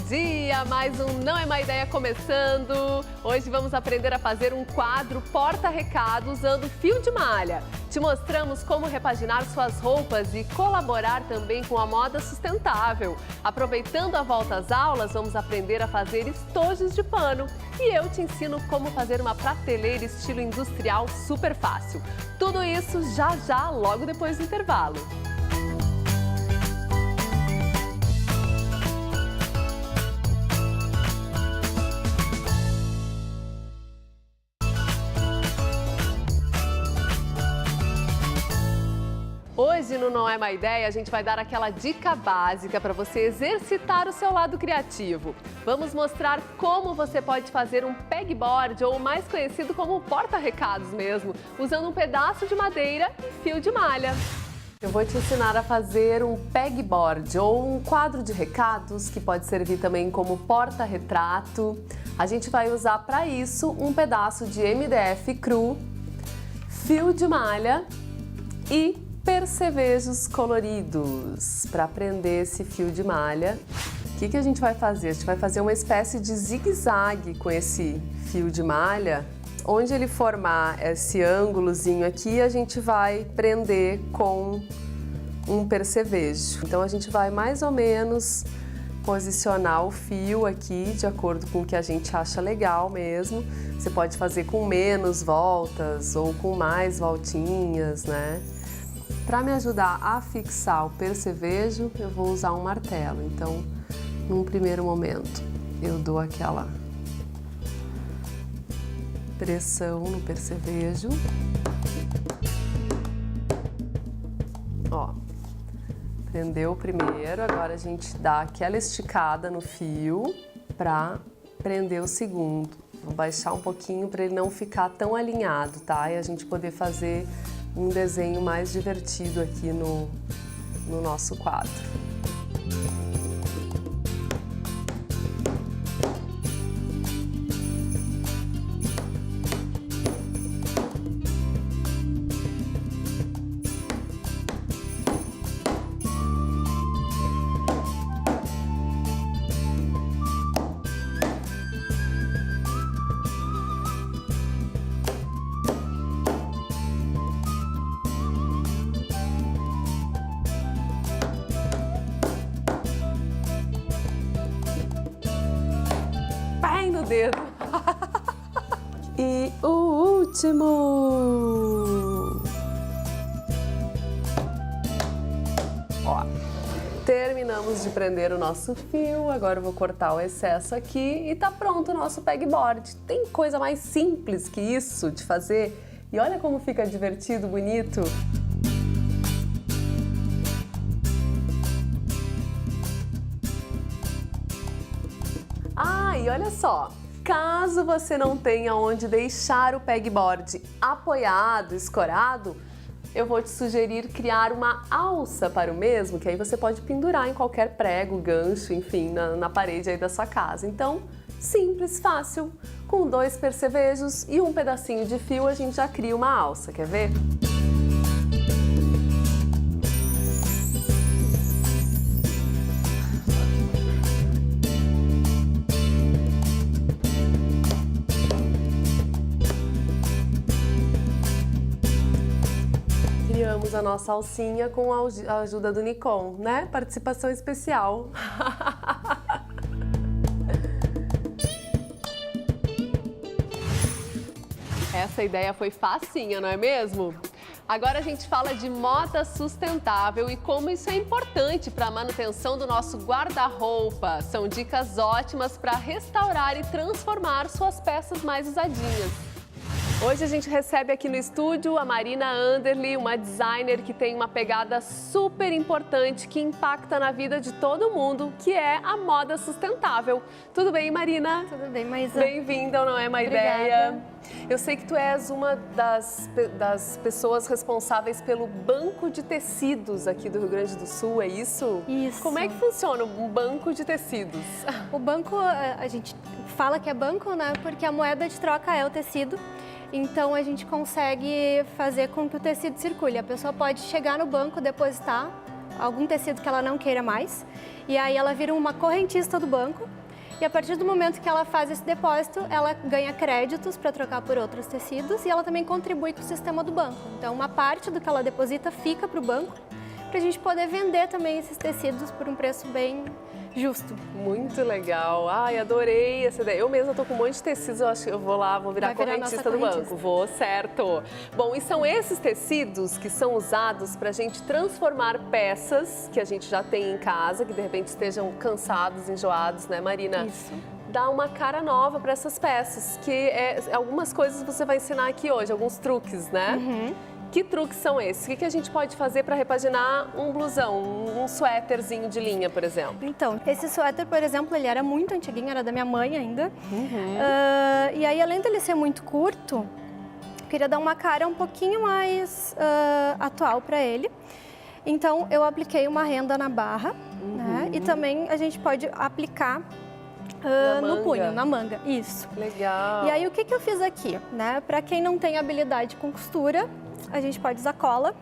dia! Mais um Não é Má Ideia começando. Hoje vamos aprender a fazer um quadro porta-recado usando fio de malha. Te mostramos como repaginar suas roupas e colaborar também com a moda sustentável. Aproveitando a volta às aulas, vamos aprender a fazer estojos de pano. E eu te ensino como fazer uma prateleira estilo industrial super fácil. Tudo isso já, logo depois do intervalo. Hoje no Não é Má Ideia, a gente vai dar aquela dica básica para você exercitar o seu lado criativo. Vamos mostrar como você pode fazer um pegboard, ou mais conhecido como porta-recados mesmo, usando um pedaço de madeira e fio de malha. Eu vou te ensinar a fazer um pegboard, ou um quadro de recados, que pode servir também como porta-retrato. A gente vai usar para isso um pedaço de MDF cru, fio de malha e percevejos coloridos para prender esse fio de malha. O que a gente vai fazer? A gente vai fazer uma espécie de zigue-zague com esse fio de malha. Onde ele formar esse ângulozinho aqui, a gente vai prender com um percevejo. Então a gente vai mais ou menos posicionar o fio aqui de acordo com o que a gente acha legal mesmo. Você pode fazer com menos voltas ou com mais voltinhas, né? Para me ajudar a fixar o percevejo, eu vou usar um martelo. Então, num primeiro momento, eu dou aquela pressão no percevejo. Ó, prendeu o primeiro, agora a gente dá aquela esticada no fio para prender o segundo. Vou baixar um pouquinho para ele não ficar tão alinhado, tá? E a gente poder fazer um desenho mais divertido aqui no nosso quadro. Dedo. E o último. Ó, terminamos de prender o nosso fio, agora eu vou cortar o excesso aqui e tá pronto o nosso pegboard. Tem coisa mais simples que isso de fazer? E olha como fica divertido, bonito. Ah, e olha só, caso você não tenha onde deixar o pegboard apoiado, escorado, eu vou te sugerir criar uma alça para o mesmo, que aí você pode pendurar em qualquer prego, gancho, enfim, na parede aí da sua casa. Então, simples, fácil, com 2 percevejos e um pedacinho de fio a gente já cria uma alça, quer ver? Criamos a nossa alcinha com a ajuda do Nikon, né? Participação especial. Essa ideia foi facinha, não é mesmo? Agora a gente fala de moda sustentável e como isso é importante para a manutenção do nosso guarda-roupa. São dicas ótimas para restaurar e transformar suas peças mais usadinhas. Hoje a gente recebe aqui no estúdio a Marina Anderli, uma designer que tem uma pegada super importante que impacta na vida de todo mundo, que é a moda sustentável. Tudo bem, Marina? Tudo bem, Maísa. Bem-vinda ao Não é Má Ideia. Eu sei que tu és uma das pessoas responsáveis pelo banco de tecidos aqui do Rio Grande do Sul, é isso? Isso. Como é que funciona um banco de tecidos? O banco, a gente fala que é banco, né? Porque a moeda de troca é o tecido. Então a gente consegue fazer com que o tecido circule. A pessoa pode chegar no banco, depositar algum tecido que ela não queira mais. E aí ela vira uma correntista do banco. E a partir do momento que ela faz esse depósito, ela ganha créditos para trocar por outros tecidos e ela também contribui com o sistema do banco. Então, uma parte do que ela deposita fica para o banco, para a gente poder vender também esses tecidos por um preço bem justo. Muito legal. Ai, adorei essa ideia. Eu mesma tô com um monte de tecidos, eu acho que eu vou lá, vou virar correntista do banco. Vou, certo. Bom, e são esses tecidos que são usados para a gente transformar peças que a gente já tem em casa, que de repente estejam cansados, enjoados, né, Marina? Isso. Dá uma cara nova para essas peças, que algumas coisas você vai ensinar aqui hoje, alguns truques, né? Uhum. Que truques são esses? O que a gente pode fazer para repaginar um blusão, um suéterzinho de linha, por exemplo? Então, esse suéter, por exemplo, ele era muito antiguinho, era da minha mãe ainda. E aí, além dele ser muito curto, eu queria dar uma cara um pouquinho mais atual para ele. Então, eu apliquei uma renda na barra, né? E também a gente pode aplicar no punho, na manga. Isso. Legal. E aí, o que eu fiz aqui, né? Para quem não tem habilidade com costura, a gente pode usar cola.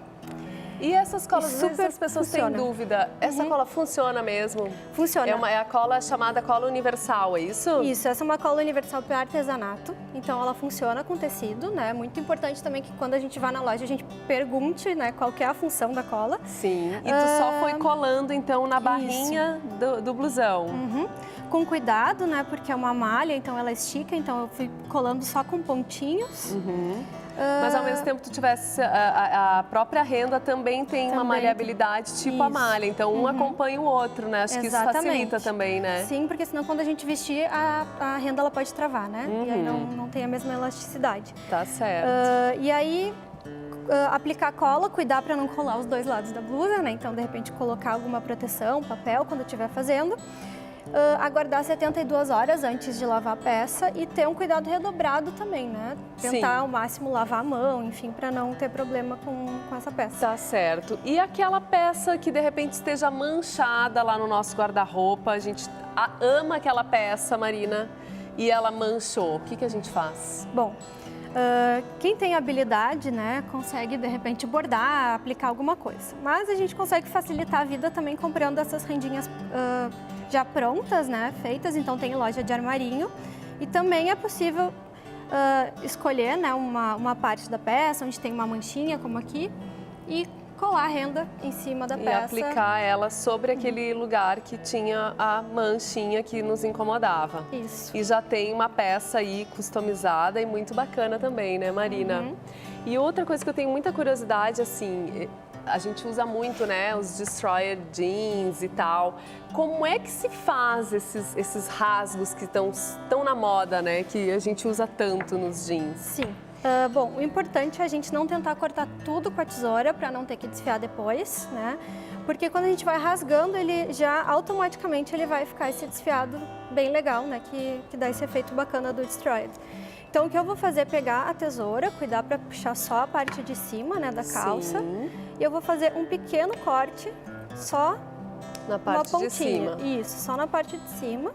E essas colas, às vezes as pessoas têm dúvida, essa cola funciona mesmo? Funciona. É a cola chamada cola universal, é isso? Isso, essa é uma cola universal para artesanato, então ela funciona com tecido, né? Muito importante também que quando a gente vá na loja a gente pergunte, né, qual que é a função da cola. Sim, e tu só foi colando então na barrinha do blusão. Com cuidado, né, porque é uma malha, então ela estica, então eu fui colando só com pontinhos. Mas ao mesmo tempo tu tivesse a própria renda também tem uma maleabilidade tipo a malha, então um acompanha o outro, né? Acho que isso facilita também, né? Sim, porque senão quando a gente vestir a renda ela pode travar, né? E aí não tem a mesma elasticidade. Tá certo. E aí aplicar cola, cuidar para não colar os dois lados da blusa, né? Então de repente colocar alguma proteção, papel quando estiver fazendo. Aguardar 72 horas antes de lavar a peça e ter um cuidado redobrado também, né? Tentar ao máximo lavar a mão, enfim, para não ter problema com essa peça. Tá certo. E aquela peça que de repente esteja manchada lá no nosso guarda-roupa, a gente ama aquela peça, Marina, e ela manchou, o que a gente faz? Bom, quem tem habilidade, né, consegue de repente bordar, aplicar alguma coisa. Mas a gente consegue facilitar a vida também comprando essas rendinhas já prontas, né, feitas, então tem loja de armarinho e também é possível escolher, né, uma parte da peça onde tem uma manchinha como aqui e colar a renda em cima da peça. E aplicar ela sobre aquele lugar que tinha a manchinha que nos incomodava. Isso. E já tem uma peça aí customizada e muito bacana também, né, Marina? E outra coisa que eu tenho muita curiosidade, assim, a gente usa muito, né, os destroyer jeans e tal. Como é que se faz esses rasgos que estão na moda, né, que a gente usa tanto nos jeans? Sim. Bom, o importante é a gente não tentar cortar tudo com a tesoura para não ter que desfiar depois, né? Porque quando a gente vai rasgando, ele já automaticamente ele vai ficar esse desfiado bem legal, né? Que dá esse efeito bacana do destroyed. Então, o que eu vou fazer é pegar a tesoura, cuidar para puxar só a parte de cima, né, da calça. Sim. E eu vou fazer um pequeno corte só na parte uma pontinha. de cima. Isso, só na parte de cima.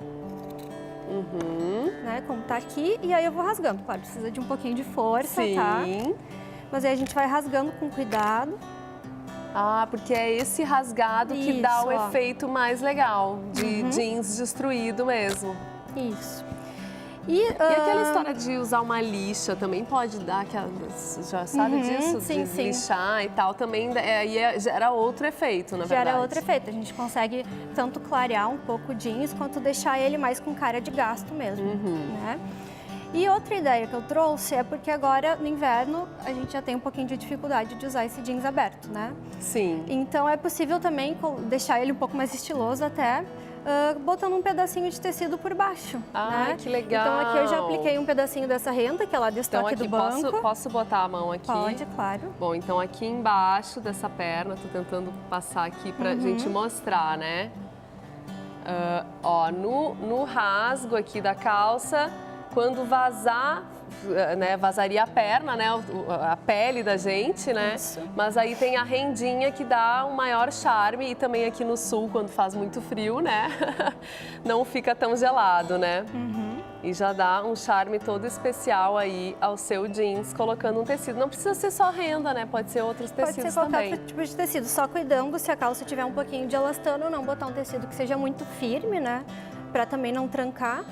Né, como tá aqui, e aí eu vou rasgando. Claro, precisa de um pouquinho de força, tá? Mas aí a gente vai rasgando com cuidado. Ah, porque é esse rasgado que dá o efeito mais legal, de jeans destruído mesmo. Isso. E aquela história de usar uma lixa também pode dar aquela... Já sabe disso? Sim, de lixar e tal, também gera outro efeito, na verdade. Gera outro efeito. A gente consegue tanto clarear um pouco o jeans, quanto deixar ele mais com cara de gasto mesmo, né? E outra ideia que eu trouxe é porque agora, no inverno, a gente já tem um pouquinho de dificuldade de usar esse jeans aberto, né? Sim. Então, é possível também deixar ele um pouco mais estiloso até, botando um pedacinho de tecido por baixo. Ah, que legal! Então aqui eu já apliquei um pedacinho dessa renda, que é lá do estoque do banco. Posso botar a mão aqui? Pode, claro. Bom, então aqui embaixo dessa perna, tô tentando passar aqui pra gente mostrar, né? Ó, no rasgo aqui da calça, quando vazar, né, vazaria a perna, né, a pele da gente, né? Isso. Mas aí tem a rendinha que dá um maior charme e também aqui no sul, quando faz muito frio, né? Não fica tão gelado, né? E já dá um charme todo especial aí ao seu jeans, colocando um tecido. Não precisa ser só renda, né? Pode ser outros tecidos também. Pode ser qualquer outro tipo de tecido, só cuidando se a calça tiver um pouquinho de elastano, não botar um tecido que seja muito firme, né? Pra também não trancar.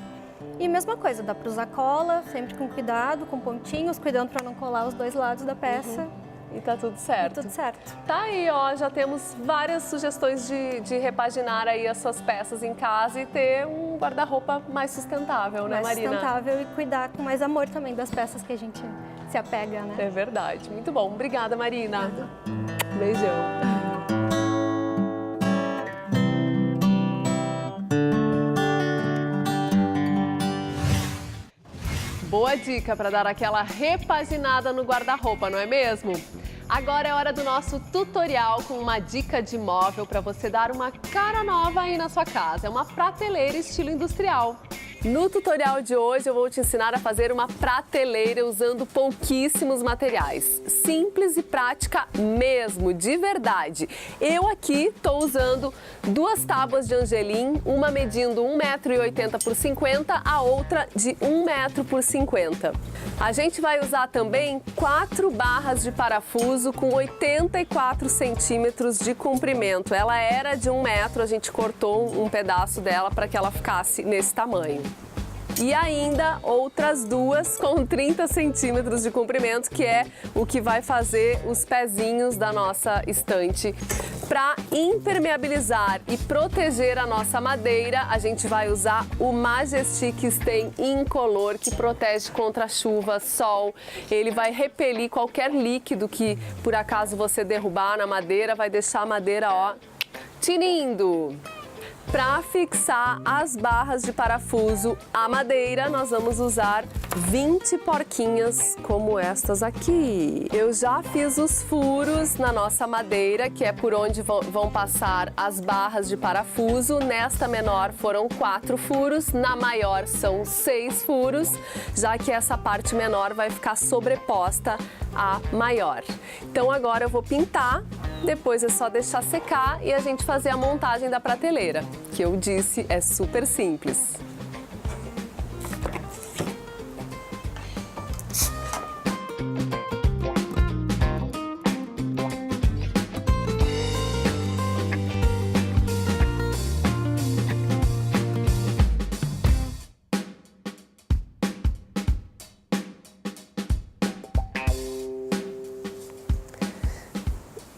E mesma coisa, dá pra usar cola, sempre com cuidado, com pontinhos, cuidando pra não colar os dois lados da peça. E tá tudo certo. Tudo certo. Tá aí, ó, já temos várias sugestões de repaginar aí as suas peças em casa e ter um guarda-roupa mais sustentável, né, Marina? Mais sustentável e cuidar com mais amor também das peças que a gente se apega, né? É verdade. Muito bom. Obrigada, Marina. Beijão. Boa dica para dar aquela repaginada no guarda-roupa, não é mesmo? Agora é hora do nosso tutorial com uma dica de móvel para você dar uma cara nova aí na sua casa. É uma prateleira estilo industrial. No tutorial de hoje eu vou te ensinar a fazer uma prateleira usando pouquíssimos materiais. Simples e prática mesmo, de verdade. Eu aqui estou usando 2 tábuas de angelim, uma medindo 1,80 m por 50, a outra de 1 m por 50. A gente vai usar também 4 barras de parafuso com 84 centímetros de comprimento. Ela era de 1 metro, a gente cortou um pedaço dela para que ela ficasse nesse tamanho. E ainda outras 2 com 30 centímetros de comprimento, que é o que vai fazer os pezinhos da nossa estante. Para impermeabilizar e proteger a nossa madeira, a gente vai usar o Majestic Stain Incolor, que protege contra chuva, sol. Ele vai repelir qualquer líquido que por acaso você derrubar na madeira, vai deixar a madeira, ó, tinindo. Para fixar as barras de parafuso à madeira, nós vamos usar 20 porquinhas como estas aqui. Eu já fiz os furos na nossa madeira, que é por onde vão passar as barras de parafuso. Nesta menor foram 4 furos, na maior são 6 furos, já que essa parte menor vai ficar sobreposta à maior. Então agora eu vou pintar. Depois é só deixar secar e a gente fazer a montagem da prateleira, que eu disse é super simples.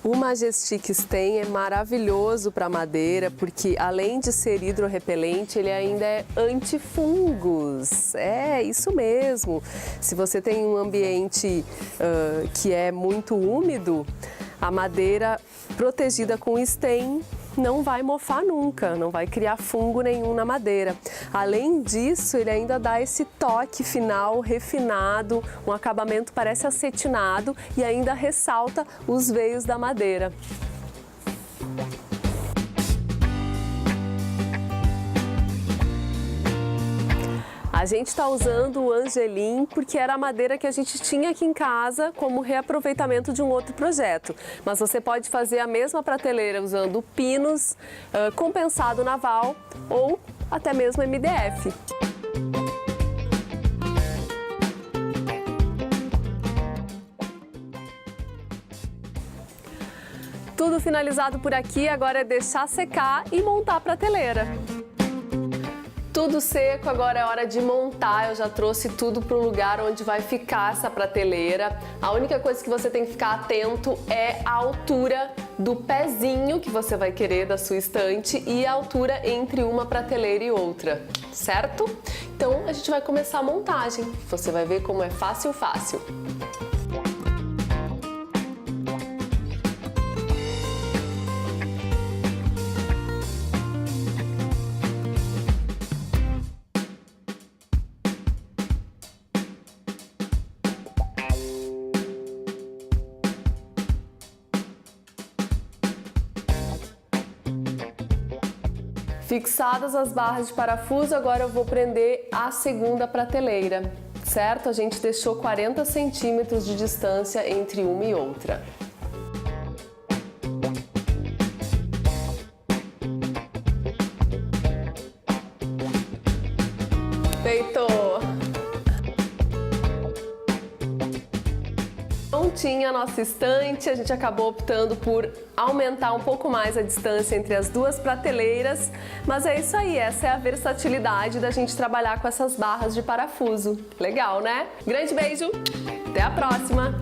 O Majestic Stain é maravilhoso para madeira porque, além de ser hidrorrepelente, ele ainda é antifungos. É isso mesmo. Se você tem um ambiente que é muito úmido, a madeira protegida com stain não vai mofar nunca, não vai criar fungo nenhum na madeira. Além disso, ele ainda dá esse toque final refinado, um acabamento parece acetinado e ainda ressalta os veios da madeira. A gente está usando o angelim porque era a madeira que a gente tinha aqui em casa como reaproveitamento de um outro projeto. Mas você pode fazer a mesma prateleira usando pinos, compensado naval ou até mesmo MDF. Tudo finalizado por aqui, agora é deixar secar e montar a prateleira. Tudo seco, agora é hora de montar. Eu já trouxe tudo para o lugar onde vai ficar essa prateleira. A única coisa que você tem que ficar atento é a altura do pezinho que você vai querer da sua estante e a altura entre uma prateleira e outra, certo? Então a gente vai começar a montagem. Você vai ver como é fácil, fácil. Fixadas as barras de parafuso, agora eu vou prender a segunda prateleira, certo? A gente deixou 40 centímetros de distância entre uma e outra. Feito! prontinha a nossa estante, a gente acabou optando por aumentar um pouco mais a distância entre as duas prateleiras, mas é isso aí, essa é a versatilidade da gente trabalhar com essas barras de parafuso. Legal, né? Grande beijo, até a próxima!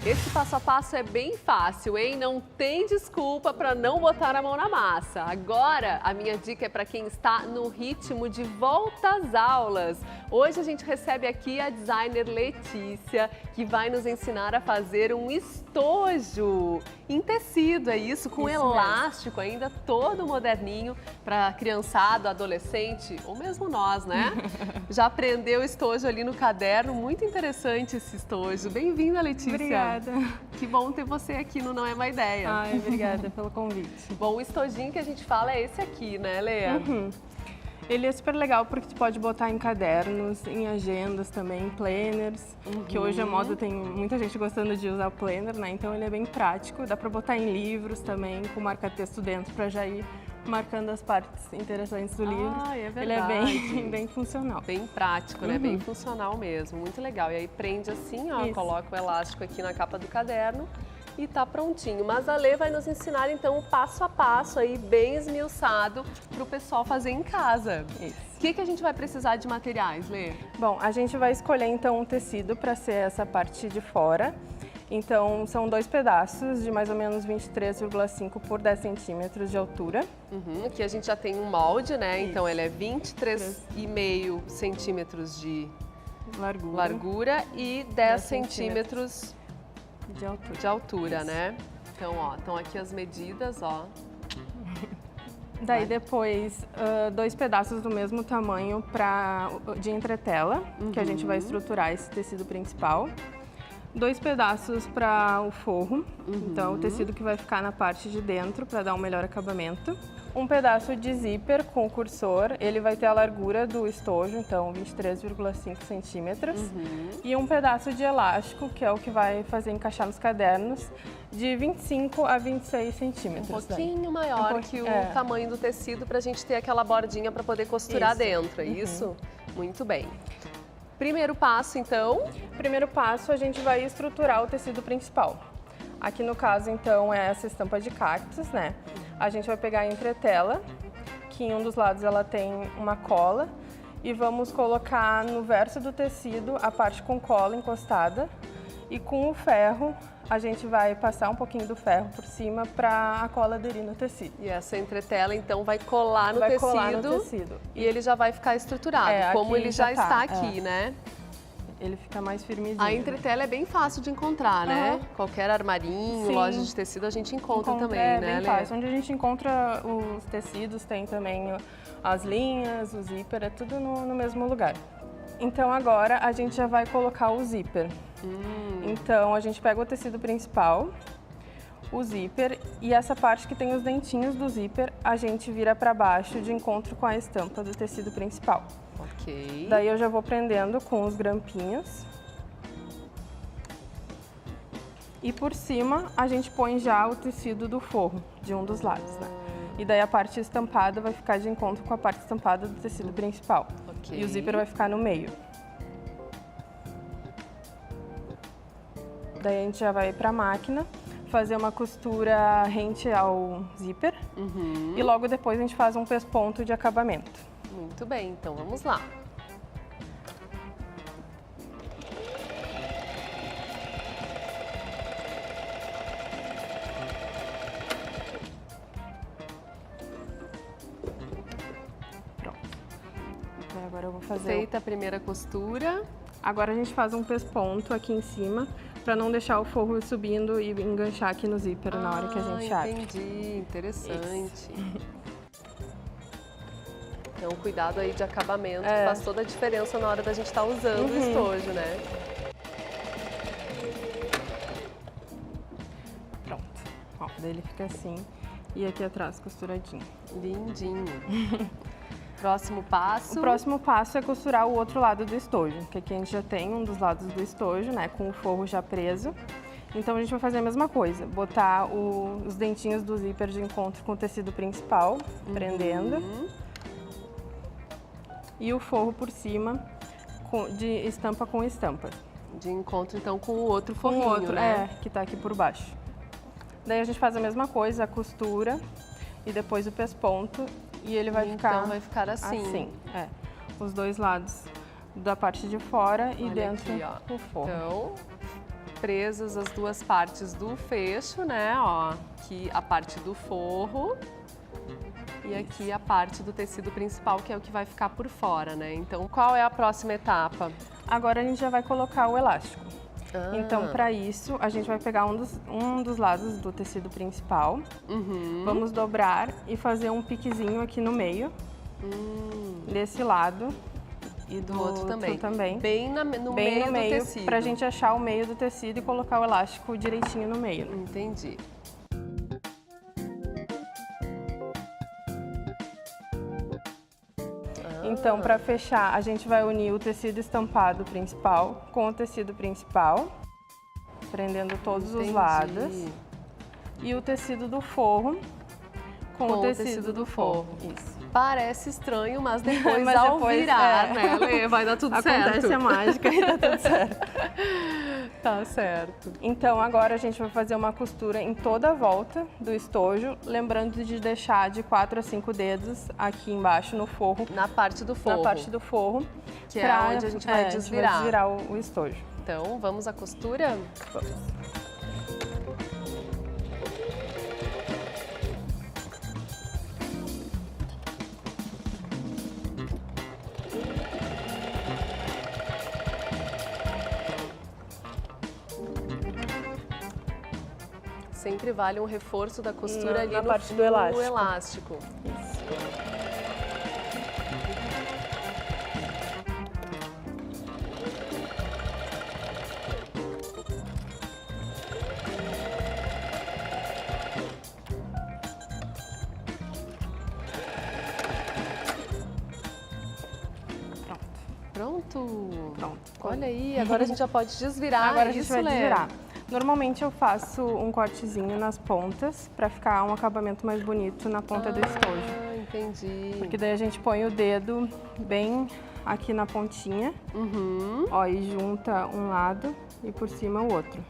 Esse passo a passo é bem fácil, hein? Não tem desculpa para não botar a mão na massa. Agora, a minha dica é para quem está no ritmo de volta às aulas. Hoje a gente recebe aqui a designer Letícia, que vai nos ensinar a fazer um estojo em tecido, é isso? Com elástico ainda, todo moderninho, para criançado, adolescente, ou mesmo nós, né? Já aprendeu estojo ali no caderno, muito interessante esse estojo. Bem-vinda, Letícia. Obrigada. Que bom ter você aqui no Não É Má Ideia. Ai, obrigada pelo convite. Bom, o estojinho que a gente fala é esse aqui, né, Lea? Ele é super legal porque tu pode botar em cadernos, em agendas também, em planners, que hoje a moda tem muita gente gostando de usar o planner, né? Então ele é bem prático, dá pra botar em livros também, com marca-texto dentro pra já ir marcando as partes interessantes do livro. É verdade. Ele é bem funcional. Bem prático, né? Bem funcional mesmo, muito legal. E aí prende assim, ó, Isso. coloca o elástico aqui na capa do caderno e tá prontinho. Mas a Lê vai nos ensinar então o passo a passo aí, bem esmiuçado, pro pessoal fazer em casa. Isso. O que a gente vai precisar de materiais, Lê? Bom, a gente vai escolher então um tecido para ser essa parte de fora. Então, são 2 pedaços de mais ou menos 23,5 por 10 centímetros de altura. Aqui a gente já tem um molde, né? Então ele é 23,5 centímetros de largura e 10 centímetros de altura, né? Então, ó, estão aqui as medidas, ó. Daí depois, 2 pedaços do mesmo tamanho de entretela, que a gente vai estruturar esse tecido principal. 2 pedaços para o forro, então o tecido que vai ficar na parte de dentro para dar um melhor acabamento. Um pedaço de zíper com cursor, ele vai ter a largura do estojo, então 23,5 centímetros. E um pedaço de elástico, que é o que vai fazer encaixar nos cadernos, de 25 a 26 centímetros. Um pouquinho maior que o tamanho do tecido para a gente ter aquela bordinha para poder costurar dentro, é isso? Muito bem. Primeiro passo, então? Primeiro passo, a gente vai estruturar o tecido principal. Aqui no caso, então, é essa estampa de cactos, né? A gente vai pegar a entretela, que em um dos lados ela tem uma cola, e vamos colocar no verso do tecido a parte com cola encostada, e com o ferro a gente vai passar um pouquinho do ferro por cima para a cola aderir no tecido. E essa entretela, então, vai colar no tecido e ele já vai ficar estruturado, como ele já está aqui, né? Ele fica mais firmezinho. A entretela é bem fácil de encontrar, né? Qualquer armarinho, loja de tecido, a gente encontra também, né, bem fácil. Onde a gente encontra os tecidos, tem também as linhas, o zíper, é tudo no mesmo lugar. Então agora a gente já vai colocar o zíper. Então a gente pega o tecido principal, o zíper, e essa parte que tem os dentinhos do zíper, a gente vira para baixo de encontro com a estampa do tecido principal. Ok. Daí eu já vou prendendo com os grampinhos. E por cima a gente põe já o tecido do forro, de um dos lados, né? E daí a parte estampada vai ficar de encontro com a parte estampada do tecido principal. Ok. E o zíper vai ficar no meio. Daí a gente já vai para a máquina, fazer uma costura rente ao zíper. E logo depois a gente faz um pesponto de acabamento. Muito bem, então vamos lá. Pronto. Então agora eu vou fazer... Feita a primeira costura. Agora a gente faz um pesponto aqui em cima, para não deixar o forro subindo e enganchar aqui no zíper na hora que a gente abre. Entendi, interessante. Então, cuidado aí de acabamento, faz toda a diferença na hora da gente estar usando o estojo, né? Pronto. Ó, daí ele fica assim e aqui atrás costuradinho. Lindinho. Próximo passo. O próximo passo é costurar o outro lado do estojo, que aqui a gente já tem um dos lados do estojo, né, com o forro já preso. Então a gente vai fazer a mesma coisa, botar os dentinhos do zíper de encontro com o tecido principal, prendendo. E o forro por cima de estampa com estampa. De encontro, então, com o outro Com forrinho, o outro, né? que tá aqui por baixo. Daí a gente faz a mesma coisa, a costura e depois o pesponto. E ele vai ficar... Então vai ficar assim. Assim, os dois lados da parte de fora e Olha dentro aqui, ó. o forro. Então, presas as duas partes do fecho, né? Ó, aqui a parte do forro e aqui a parte do tecido principal, que é o que vai ficar por fora, né? Então, qual é a próxima etapa? Agora a gente já vai colocar o elástico. Ah. Então, para isso, a gente vai pegar um dos lados do tecido principal, vamos dobrar e fazer um piquezinho aqui no meio, desse lado e do outro também. Bem no meio do tecido. Pra gente achar o meio do tecido e colocar o elástico direitinho no meio. Entendi. Então, para fechar, a gente vai unir o tecido estampado principal com o tecido principal, prendendo todos os lados. E o tecido do forro com o tecido do forro. Isso. Parece estranho, mas depois Mas ao depois, virar, né, Lê, vai dar tudo certo. Acontece a mágica e dá tudo certo. Tá certo. Então, agora a gente vai fazer uma costura em toda a volta do estojo, lembrando de deixar de 4 a 5 dedos aqui embaixo no forro. Na parte do forro. Na parte do forro. Que é onde a gente vai desvirar. A gente vai desvirar o estojo. Então, vamos à costura? Vamos. Sempre vale um reforço da costura ali na no parte do elástico. elástico. Isso. Pronto? Pronto. Olha aí, agora a gente já pode desvirar. Agora a gente vai Lê? desvirar. Normalmente eu faço um cortezinho nas pontas para ficar um acabamento mais bonito na ponta do estojo. Ah, entendi. Porque daí a gente põe o dedo bem aqui na pontinha, ó, e junta um lado e por cima o outro.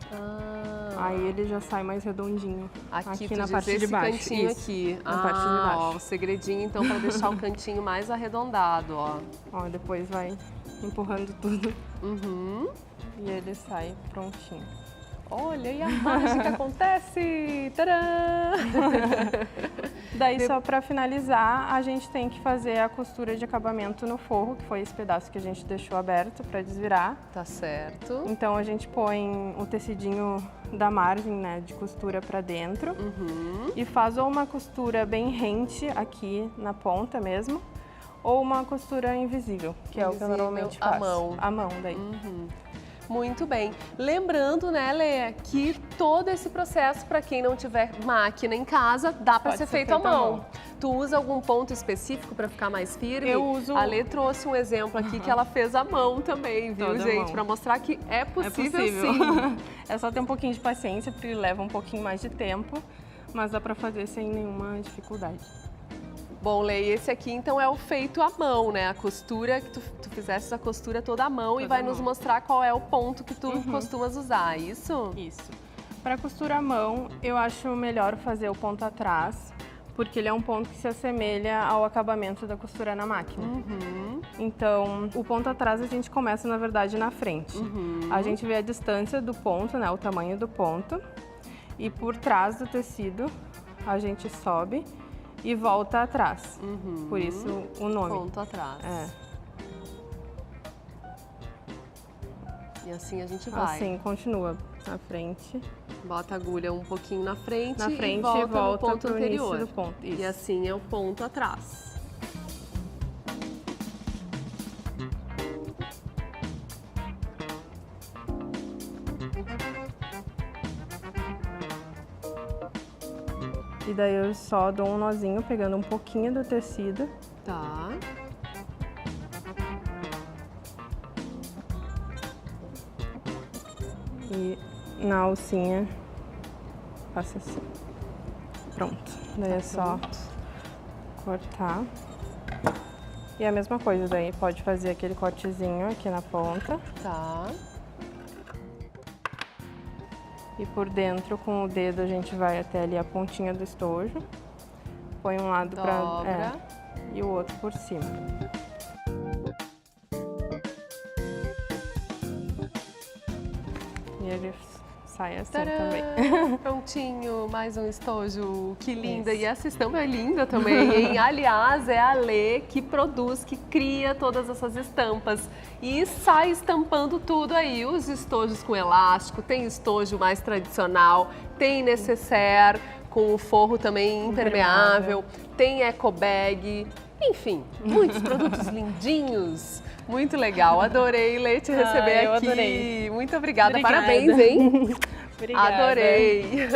Aí ele já sai mais redondinho aqui na parte de baixo. Cantinho Isso, aqui. na parte de baixo. Ó, o segredinho então para deixar o cantinho mais arredondado, ó. Ó, depois vai empurrando tudo e ele sai prontinho. Olha, e a mágica acontece! Tadã! Daí, só para finalizar, a gente tem que fazer a costura de acabamento no forro, que foi esse pedaço que a gente deixou aberto para desvirar. Tá certo. Então, a gente põe o tecidinho da margem, né, de costura para dentro e faz ou uma costura bem rente aqui na ponta mesmo, ou uma costura invisível, que é o que eu normalmente faço. À mão. À mão, daí. Muito bem. Lembrando, né, Lê, que todo esse processo, para quem não tiver máquina em casa, dá para ser feito à mão. Tu usa algum ponto específico para ficar mais firme? Eu uso... A Lê trouxe um exemplo aqui que ela fez à mão também, viu, Toda gente? mão. Para mostrar que é possível, sim. É só ter um pouquinho de paciência, porque leva um pouquinho mais de tempo, mas dá para fazer sem nenhuma dificuldade. Bom, Lê, esse aqui então é o feito à mão, né? A costura, que tu fizesse a costura toda à mão e vai nos mostrar qual é o ponto que tu costumas usar, isso? Isso. Para costura à mão, eu acho melhor fazer o ponto atrás, porque ele é um ponto que se assemelha ao acabamento da costura na máquina. Então, o ponto atrás a gente começa, na verdade, na frente. A gente vê a distância do ponto, né? O tamanho do ponto. E por trás do tecido, a gente sobe e volta atrás. Por isso o nome. Ponto atrás. É. E assim a gente vai. Assim, continua na frente. Bota a agulha um pouquinho na frente, E volta volta no ponto pro anterior. início do ponto. Isso. E assim é o ponto atrás. E daí eu só dou um nozinho pegando um pouquinho do tecido. Tá. E na alcinha, passa assim. Pronto. Daí é só cortar. E a mesma coisa, daí pode fazer aquele cortezinho aqui na ponta. Tá. E por dentro, com o dedo, a gente vai até ali a pontinha do estojo. Põe um lado Dobra. e o outro por cima. E ele sai assim também. Prontinho, mais um estojo. Que linda. Isso. E essa estampa é linda também, hein? Aliás, é a Lê que produz, que cria todas essas estampas. E sai estampando tudo aí. Os estojos com elástico, tem estojo mais tradicional, tem necessaire com o forro também impermeável, tem eco bag. Enfim, muitos produtos lindinhos. Muito legal, adorei, Lê, te receber aqui. Adorei. Muito obrigada, parabéns, hein? Obrigada. Adorei.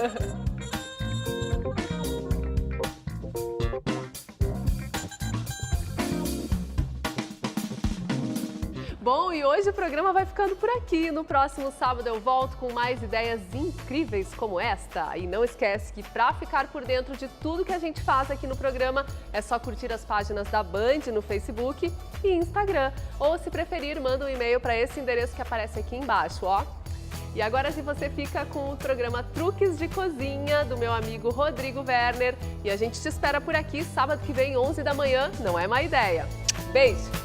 Bom, e hoje o programa vai ficando por aqui. No próximo sábado eu volto com mais ideias incríveis como esta. E não esquece que para ficar por dentro de tudo que a gente faz aqui no programa, é só curtir as páginas da Band no Facebook e Instagram. Ou se preferir, manda um e-mail para esse endereço que aparece aqui embaixo, ó. E agora se você fica com o programa Truques de Cozinha do meu amigo Rodrigo Werner. E a gente te espera por aqui sábado que vem, 11 da manhã. Não é má ideia. Beijo!